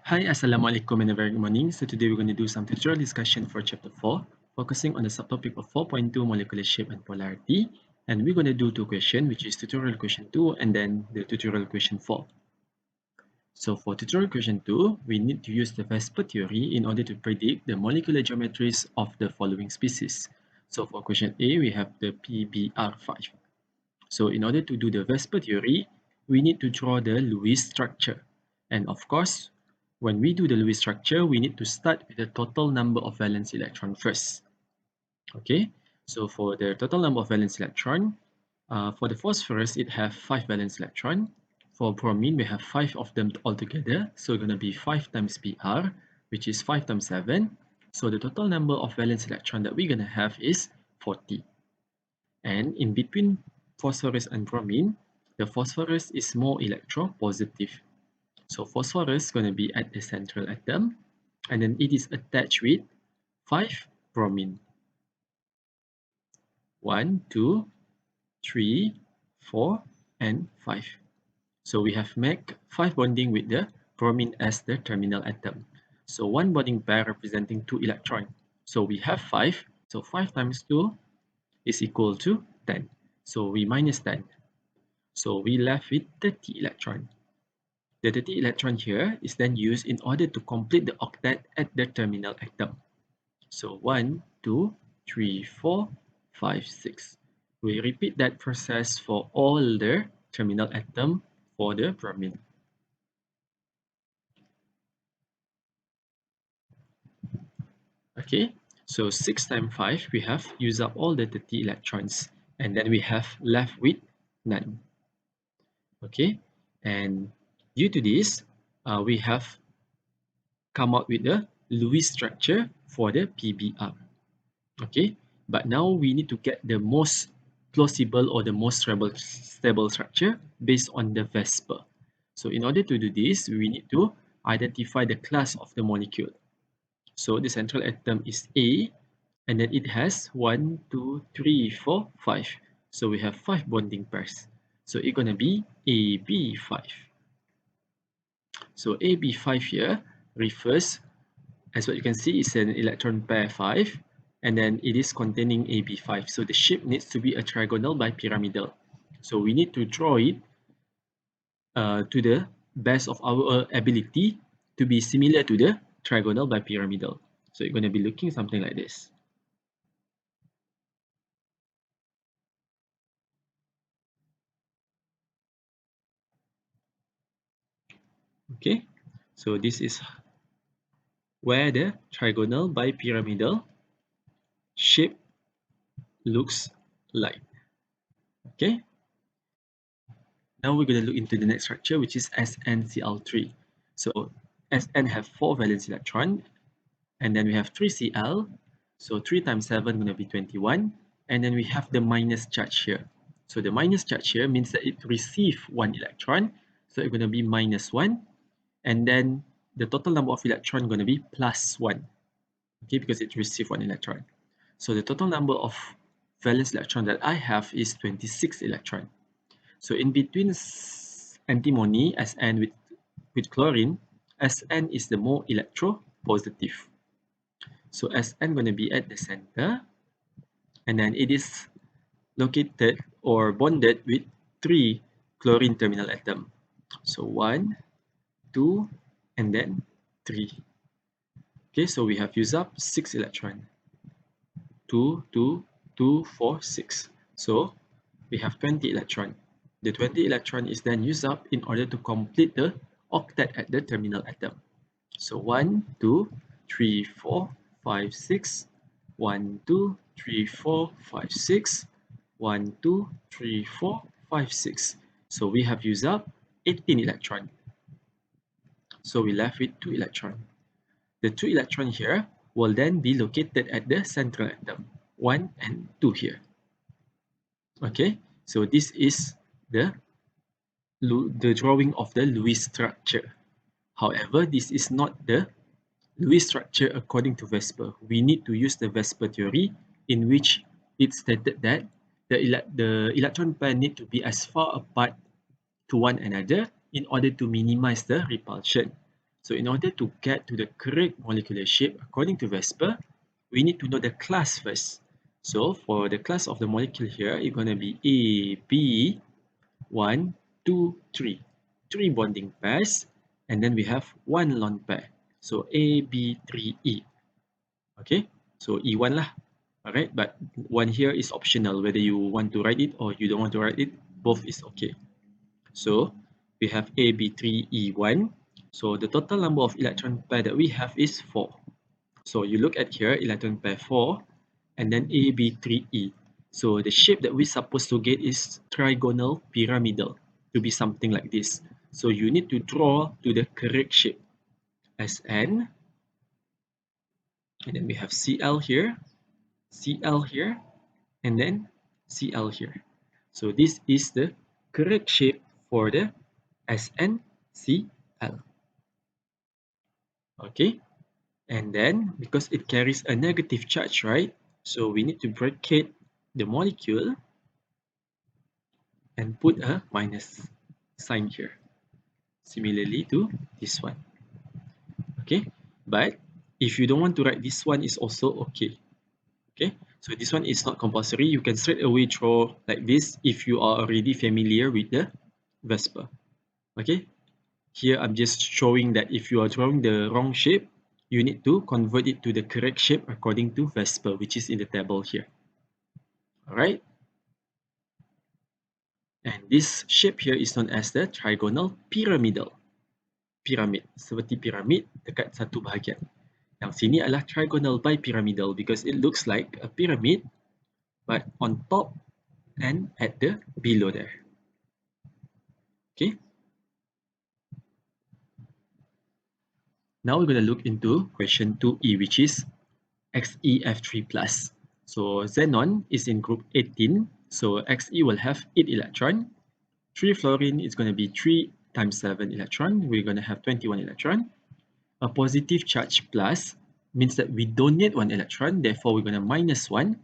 Hi, Assalamualaikum and a very good morning. So today we're going to do some tutorial discussion for chapter 4, focusing on the subtopic of 4.2 molecular shape and polarity. And we're going to do two questions, which is tutorial question 2 and then the tutorial question 4. So for tutorial question 2, we need to use the Vesper theory in order to predict the molecular geometries of the following species. So for question A, we have the PBr5. So in order to do the Vesper theory, we need to draw the Lewis structure. And of course, when we do the Lewis structure, we need to start with the total number of valence electron first. Okay, so for the total number of valence electron, for the phosphorus, it have 5 valence electron. For bromine, we have 5 of them altogether. So it's going to be 5 times Pr, which is 5 times 7. So the total number of valence electron that we're going to have is 40. And in between phosphorus and bromine, the phosphorus is more electropositive. So phosphorus is going to be at the central atom, and then it is attached with 5 bromine. 1, 2, 3, 4, and 5. So we have made 5 bonding with the bromine as the terminal atom. So one bonding pair representing 2 electrons. So we have 5. So 5 times 2 is equal to 10. So we minus 10. So we left with 30 electron. The 30 electron here is then used in order to complete the octet at the terminal atom. So 1, 2, 3, 4, 5, 6. We repeat that process for all the terminal atom for the bromine. Okay, so 6 times 5, we have used up all the 30 electrons, and then we have left with none. Okay, and due to this, we have come out with the Lewis structure for the PBr. Okay, but now we need to get the most plausible or the most stable structure based on the Vesper. So in order to do this, we need to identify the class of the molecule. So the central atom is A, and then it has 1, 2, 3, 4, 5. So we have 5 bonding pairs. So it's gonna be AB5. So AB5 here refers, as what you can see, is an electron pair 5, and then it is containing AB5. So the shape needs to be a trigonal bipyramidal. So we need to draw it to the best of our ability to be similar to the trigonal bipyramidal. So it's going to be looking something like this. Okay, so this is where the trigonal bipyramidal shape looks like. Okay, now we're going to look into the next structure, which is SnCl3. So Sn have 4 valence electron, and then we have 3Cl. So 3 times 7 going to be 21, and then we have the minus charge here. So the minus charge here means that it receives 1 electron, so it's going to be minus 1, and then the total number of electrons going to be plus 1, okay, because it received 1 electron. So the total number of valence electron that I have is 26 electron. So in between antimony, Sn with chlorine, Sn is the more electropositive. So Sn going to be at the center, and then it is located or bonded with 3 chlorine terminal atom. So 1, 2, and then 3. Okay, so we have used up 6 electron. 2, 2, 2, 4, 6. So we have 20 electron. The 20 electron is then used up in order to complete the octet at the terminal atom. So 1, 2, 3, 4, 5, 6. 1, 2, 3, 4, 5, 6. 1, 2, 3, 4, 5, 6. So we have used up 18 electron. So we left with 2 electron. The 2 electron here will then be located at the central atom, 1 and 2 here. Okay, so this is the drawing of the Lewis structure. However, this is not the Lewis structure according to Vesper. We need to use the Vesper theory, in which it stated that the electron pair need to be as far apart to one another in order to minimize the repulsion. So in order to get to the correct molecular shape according to Vesper, we need to know the class first. So for the class of the molecule here, it's going to be A, B, 1, 2, 3. 3 bonding pairs, and then we have 1 lone pair. So A, B, 3, E. Okay, so E1 lah. Alright, but 1 here is optional, whether you want to write it or you don't want to write it, both is okay. So we have AB3E1. So the total number of electron pair that we have is 4. So you look at here, electron pair 4, and then AB3E. So the shape that we're supposed to get is trigonal pyramidal, to be something like this. So you need to draw to the correct shape. Sn, and then we have Cl here, Cl here, and then Cl here. So this is the correct shape for the SnCl. Okay, and then because it carries a negative charge, right? So we need to bracket the molecule and put a minus sign here. Similarly to this one. Okay, but if you don't want to write this one, is also okay. Okay, so this one is not compulsory. You can straight away draw like this if you are already familiar with the Vesper. Okay, here I'm just showing that if you are drawing the wrong shape, you need to convert it to the correct shape according to Vesper, which is in the table here. Alright, and this shape here is known as the trigonal pyramidal. Pyramid, seperti piramid dekat satu bahagian. Yang sini adalah trigonal bipyramidal because it looks like a pyramid but on top and at the below there. Okay. Now we're going to look into question 2e, which is XeF3+. So xenon is in group 18, so Xe will have 8 electron. 3 fluorine is going to be 3 times 7 electron. We're going to have 21 electron. A positive charge plus means that we don't need 1 electron, therefore we're going to minus 1.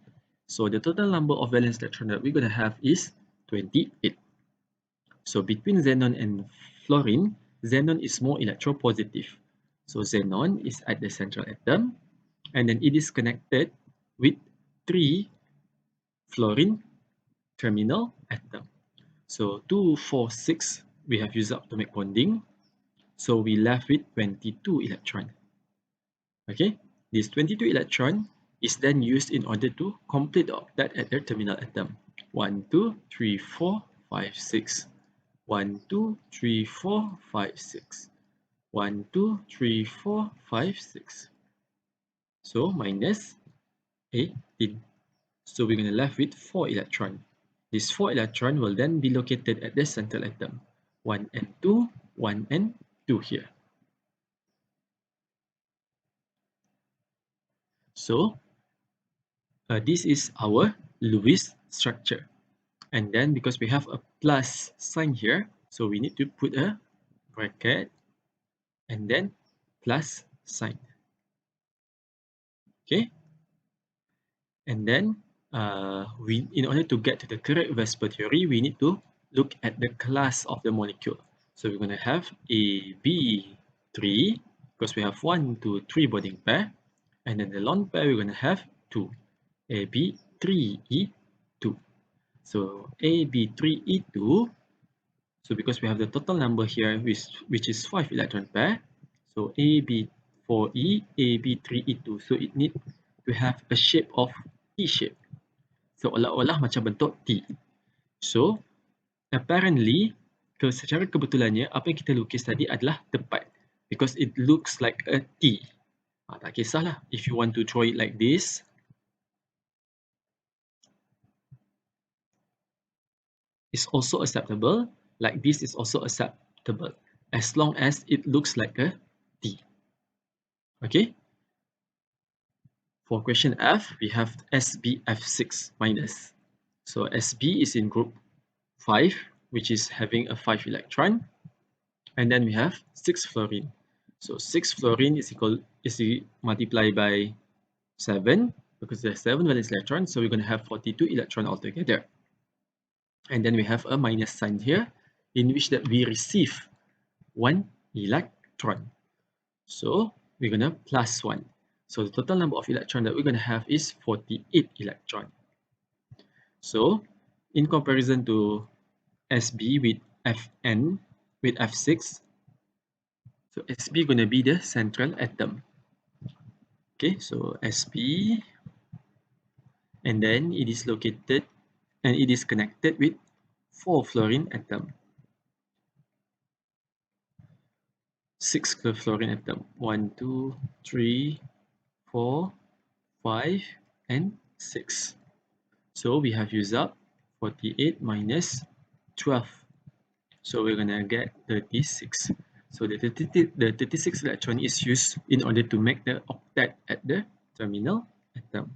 So the total number of valence electron that we're going to have is 28. So between xenon and fluorine, xenon is more electropositive. So xenon is at the central atom, and then it is connected with 3 fluorine terminal atom. So 2, 4, 6, we have used up atomic bonding. So we left with 22 electron. Okay, this 22 electron is then used in order to complete the octet at the terminal atom. 1, 2, 3, 4, 5, 6. 1, 2, 3, 4, 5, 6. 1, 2, 3, 4, 5, 6. So minus 18. So we're going to left with 4 electron. This 4 electron will then be located at the central atom. 1 and 2, 1 and 2 here. So this is our Lewis structure. And then because we have a plus sign here, so we need to put a bracket and then plus sign. Okay. And then in order to get to the correct Vesper theory, we need to look at the class of the molecule. So we're going to have AB3 because we have 1, 2, 3 bonding pair. And then the lone pair, we're going to have 2. AB3E2. So AB3E2. So because we have the total number here, which is 5 electron pair. So AB4E, AB3E2. So it needs to have a shape of T shape. Seolah-olah macam bentuk T. So, apparently, secara kebetulannya, apa yang kita lukis tadi adalah tepat. Because it looks like a T. Tak kisahlah. If you want to draw it like this, it's also acceptable. Like this is also acceptable. As long as it looks like a T. Okay? For question F, we have SbF6 minus. So Sb is in group 5, which is having a 5 electron. And then we have 6 fluorine. So 6 fluorine is multiplied by 7 because there's 7 valence electrons. So we're going to have 42 electron altogether. And then we have a minus sign here in which that we receive 1 electron. So we're gonna plus 1. So the total number of electrons that we're gonna have is 48 electrons. So in comparison to SB with Fn with F6, so SB gonna be the central atom. Okay, so SB, and then it is located and it is connected with 4 fluorine atom, 6 fluorine atom, 1, 2, 3, 4, 5, and 6. So we have used up 48 minus 12. So we're gonna get 36. So the 36 electron is used in order to make the octet at the terminal atom.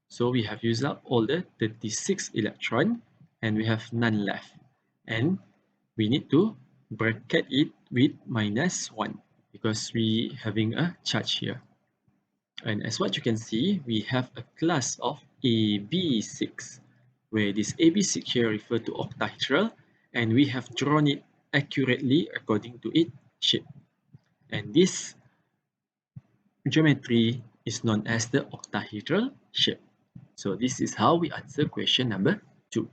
So we have used up all the 36 electron and we have none left. And we need to bracket it with minus 1 because we having a charge here. And as what you can see, we have a class of AB6, where this AB6 here refer to octahedral, and we have drawn it accurately according to its shape. And this geometry is known as the octahedral shape. So this is how we answer question number 2.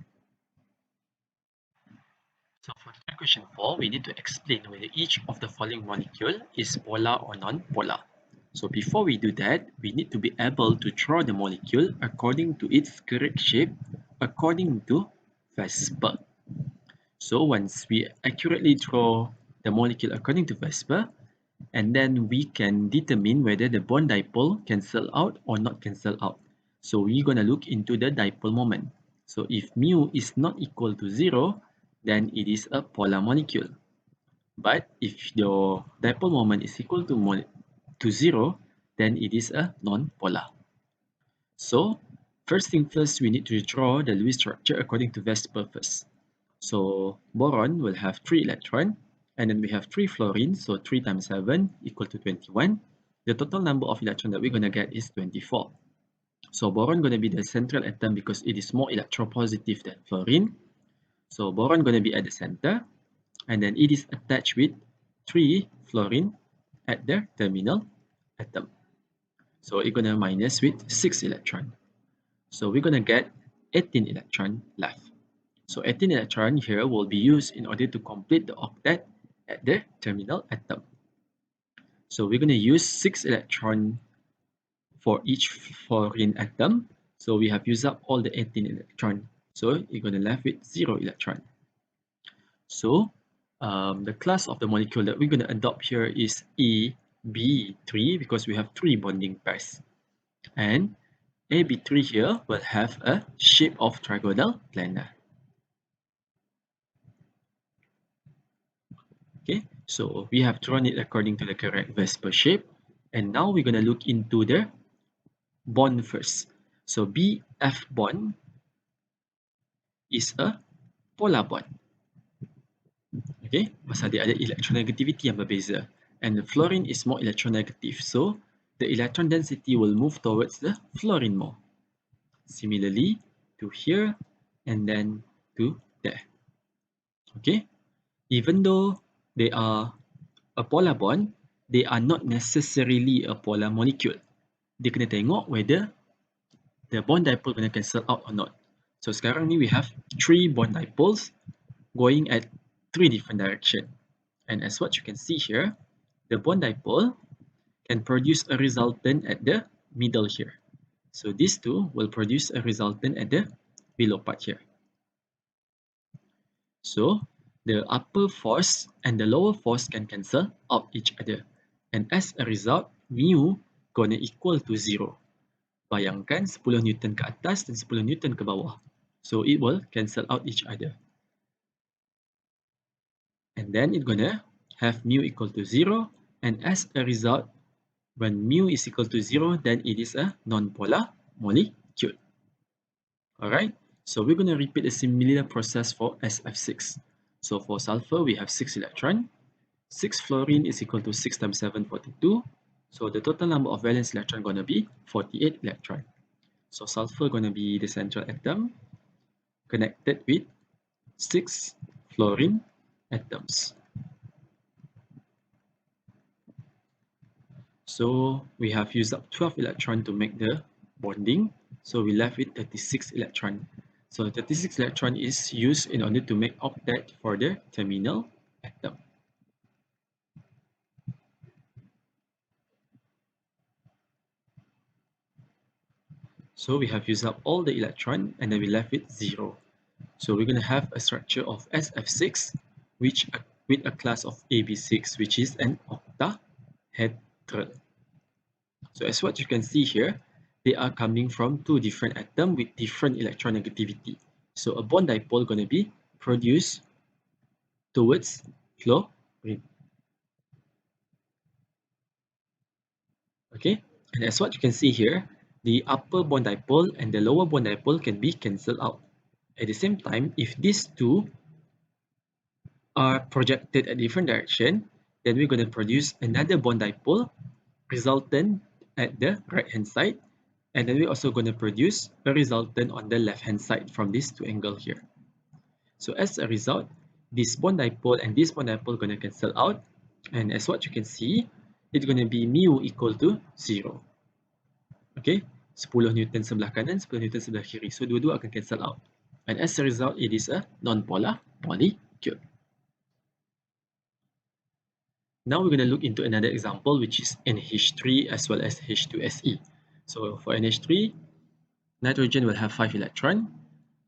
So for the question 4, we need to explain whether each of the following molecule is polar or non-polar. So before we do that, we need to be able to draw the molecule according to its correct shape according to VSEPR. So once we accurately draw the molecule according to VSEPR, and then we can determine whether the bond dipole cancel out or not cancel out. So we're going to look into the dipole moment. So if mu is not equal to 0, then it is a polar molecule. But if your dipole moment is equal to 0, then it is a non-polar. So first thing first, we need to draw the Lewis structure according to VSEPR first. So boron will have 3 electrons, and then we have 3 fluorine, so 3 times 7 equal to 21. The total number of electrons that we're going to get is 24. So boron going to be the central atom because it is more electropositive than fluorine. So boron going to be at the center, and then it is attached with 3 fluorine at the terminal atom. So it's going to minus with 6 electrons. So we're going to get 18 electrons left. So 18 electron here will be used in order to complete the octet at the terminal atom. So we're going to use 6 electron for each fluorine atom. So we have used up all the 18 electron. So you're going to left with 0 electron. So the class of the molecule that we're going to adopt here is AB3 because we have 3 bonding pairs. And AB3 here will have a shape of trigonal planar. Okay, so we have drawn it according to the correct VSEPR shape. And now we're going to look into the bond first. So BF bond is a polar bond. Okay, pasal dia ada electronegativity yang berbeza. And the fluorine is more electronegative. So the electron density will move towards the fluorine more. Similarly to here and then to there. Okay, even though they are a polar bond, they are not necessarily a polar molecule. Dia kena tengok whether the bond dipole gonna cancel out or not. So sekarang ni we have 3 bond dipoles going at 3 different direction. And as what you can see here, the bond dipole can produce a resultant at the middle here. So these two will produce a resultant at the below part here. So the upper force and the lower force can cancel out each other. And as a result, mu gonna equal to 0. Bayangkan 10 Newton ke atas dan 10 Newton ke bawah. So it will cancel out each other. And then it's gonna have mu equal to 0. And as a result, when mu is equal to 0, then it is a non-polar molecule. Alright, so we're gonna repeat a similar process for SF6. So for sulfur, we have 6 electrons. 6 fluorine is equal to 6 times 7, 42. So the total number of valence electron gonna be 48 electron. So sulfur gonna be the central atom. connected with 6 fluorine atoms. So we have used up 12 electrons to make the bonding. So we left with 36 electrons. So 36 electron is used in order to make octet for the terminal atom. So we have used up all the electron and then we left with 0. So we're going to have a structure of SF6 which with a class of AB6 which is an octahedral. So as what you can see here, they are coming from two different atoms with different electronegativity. So a bond dipole going to be produced towards fluorine. Okay, and as what you can see here, the upper bond dipole and the lower bond dipole can be cancelled out. At the same time, if these two are projected at different direction, then we're going to produce another bond dipole resultant at the right hand side, and then we're also going to produce a resultant on the left hand side from this two angle here. So as a result, this bond dipole and this bond dipole going to cancel out, and as what you can see, it's going to be mu equal to 0. Okay, 10 Newton sebelah kanan, 10 Newton sebelah kiri. So dua-dua akan cancel out. And as a result, it is a non-polar molecule. Now we're going to look into another example, which is NH3 as well as H2SE. So for NH3, nitrogen will have 5 electrons.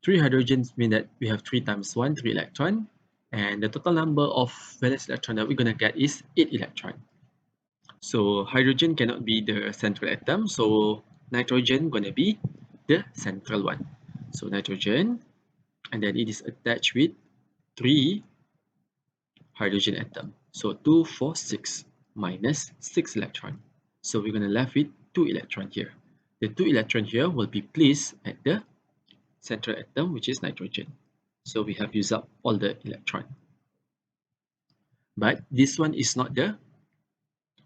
3 hydrogens mean that we have 3 times 1, 3 electrons. And the total number of valence electrons that we're going to get is 8 electrons. So hydrogen cannot be the central atom, so nitrogen going to be the central one. So nitrogen, and then it is attached with 3 hydrogen atom. So 2, 4, 6 minus 6 electron. So we're going to left with 2 electron here. The 2 electron here will be placed at the central atom, which is nitrogen. So we have used up all the electron. But this one is not the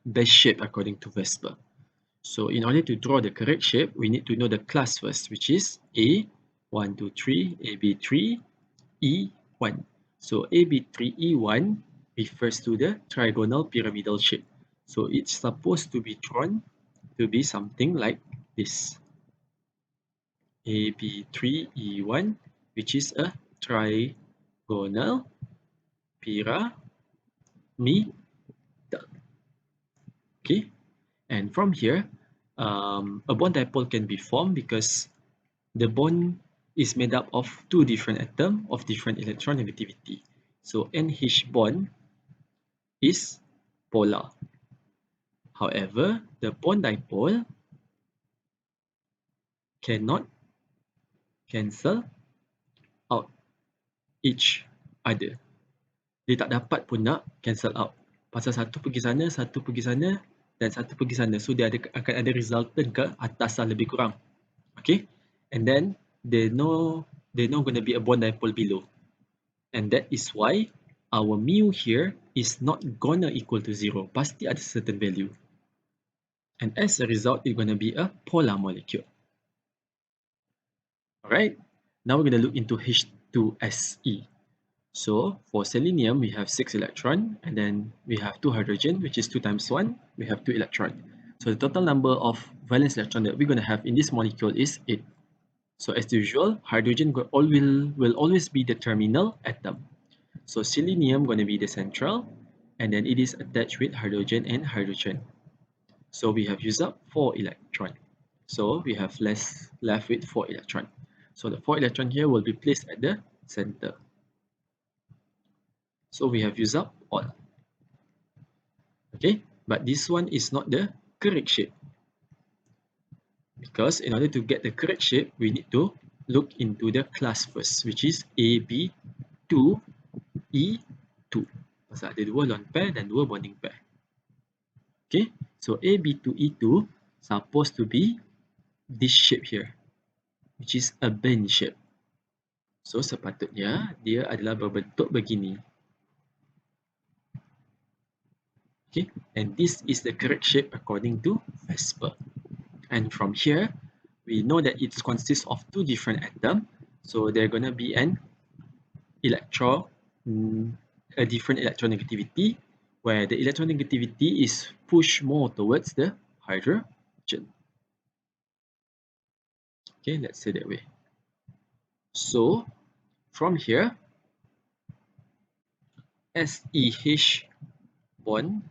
best shape according to Vesper. So in order to draw the correct shape, we need to know the class first, which is A, 1, 2, 3, AB3, E1. So AB3, E1 refers to the trigonal pyramidal shape. So it's supposed to be drawn to be something like this. AB3, E1, which is a trigonal pyramidal. Okay, and from here, a bond dipole can be formed because the bond is made up of two different atoms of different electronegativity. So NH bond is polar. However, the bond dipole cannot cancel out each other. Dia tak dapat pun nak cancel out. Pasal satu pergi sana, dan satu pergi sana. So dia akan ada resultant ke atas lah lebih kurang. Okay, and then there's no going to be a bond dipole below, and that is why our mu here is not gonna equal to 0. Pasti ada certain value, and as a result it's gonna be a polar molecule. Alright, now we're gonna look into H2SE. So for selenium we have 6 electron, and then we have 2 hydrogen, which is 2 times 1, we have 2 electron. So the total number of valence electron that we're gonna have in this molecule is 8. So as usual, hydrogen will always be the terminal atom. So selenium going to be the central, and then it is attached with hydrogen and hydrogen. So we have used up 4 electron. So we have left with 4 electron. So the 4 electron here will be placed at the center. So we have used up all. Okay, but this one is not the correct shape. Because in order to get the correct shape, we need to look into the class first, which is AB2, E2. Pasal ada dua lone pair dan dua bonding pair. Okay, so AB2, E2 supposed to be this shape here, which is a bend shape. So sepatutnya dia adalah berbentuk begini. Okay, and this is the correct shape according to Vesper. And from here, we know that it consists of two different atoms. So they're gonna be an electron, a different electronegativity, where the electronegativity is pushed more towards the hydrogen. Okay, let's say that way. So from here, SEH bond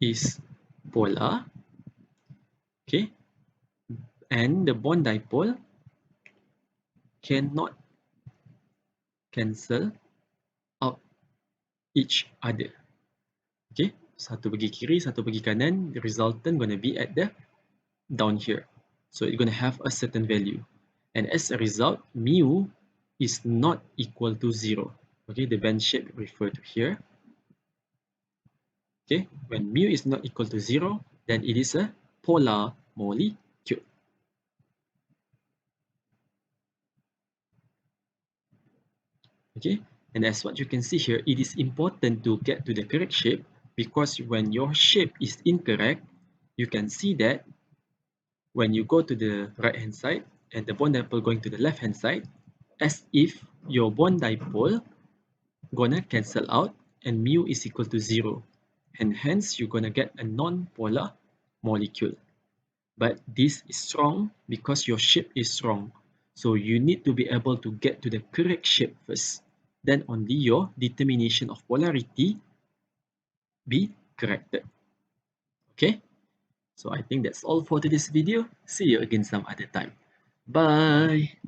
is polar, okay, and the bond dipole cannot cancel out each other. Okay, satu pergi kiri, satu pergi kanan, the resultant gonna be at the down here. So it's gonna have a certain value. And as a result, mu is not equal to 0. Okay, the band shape referred to here. Okay, when mu is not equal to 0, then it is a polar molecule. Okay, and as what you can see here, it is important to get to the correct shape, because when your shape is incorrect, you can see that when you go to the right hand side and the bond dipole going to the left hand side, as if your bond dipole gonna cancel out and mu is equal to 0, and hence you're gonna get a non-polar molecule. But this is wrong because your shape is wrong. So you need to be able to get to the correct shape first. Then only your determination of polarity be corrected. Okay? So I think that's all for today's video. See you again some other time. Bye!